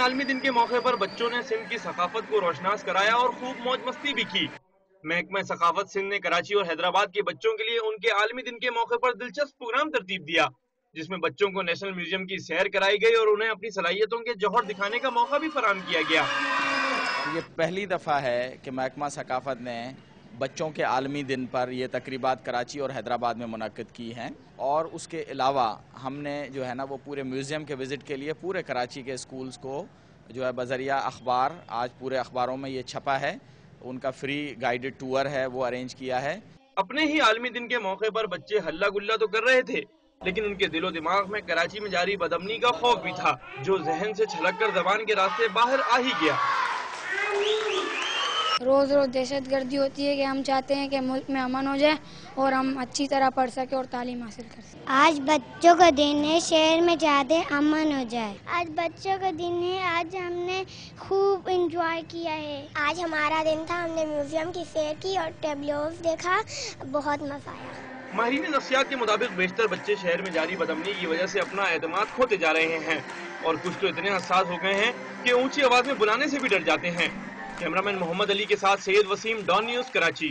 عالمی دن کے موقع پر بچوں نے سندھ کی ثقافت کو روشناس کرایا اور خوب موج مستی بھی کی۔ محکمہ ثقافت سندھ نے کراچی اور حیدرآباد کے بچوں کے لیے ان کے عالمی دن کے موقع پر دلچسپ پروگرام ترتیب دیا، جس میں بچوں کو نیشنل میوزیم کی سیر کرائی گئی اور انہیں اپنی صلاحیتوں کے جوہر دکھانے کا موقع بھی فراہم کیا گیا۔ یہ پہلی دفعہ ہے کہ محکمہ ثقافت نے بچوں کے عالمی دن پر یہ تقریبات کراچی اور حیدرآباد میں منعقد کی ہیں، اور اس کے علاوہ ہم نے جو ہے نا وہ پورے میوزیم کے وزٹ کے لیے پورے کراچی کے اسکولز کو جو ہے بذریعہ اخبار، آج پورے اخباروں میں یہ چھپا ہے، ان کا فری گائیڈڈ ٹور ہے وہ ارینج کیا ہے۔ اپنے ہی عالمی دن کے موقع پر بچے ہلہ گلہ تو کر رہے تھے، لیکن ان کے دل و دماغ میں کراچی میں جاری بدامنی کا خوف بھی تھا، جو ذہن سے چھلک کر زبان کے راستے باہر آ ہی گیا۔ روز روز دہشت گردی ہوتی ہے کہ ہم چاہتے ہیں کہ ملک میں امن ہو جائے اور ہم اچھی طرح پڑھ سکیں اور تعلیم حاصل کر سکیں۔ آج بچوں کا دن ہے، شہر میں زیادہ امن ہو جائے۔ آج بچوں کا دن ہے، آج ہم نے خوب انجوائے کیا ہے۔ آج ہمارا دن تھا، ہم نے میوزیم کی سیر کی اور ٹیبلوز دیکھا، بہت مزہ آیا۔ ماہرین نفسیات کے مطابق بیشتر بچے شہر میں جاری بدامنی کی وجہ سے اپنا اعتماد کھوتے جا رہے ہیں، اور کچھ تو اتنے حساس ہو گئے ہیں کہ اونچی آواز میں بلانے سے بھی ڈر جاتے ہیں۔ کیمرامین محمد علی کے ساتھ سید وسیم، ڈان نیوز، کراچی۔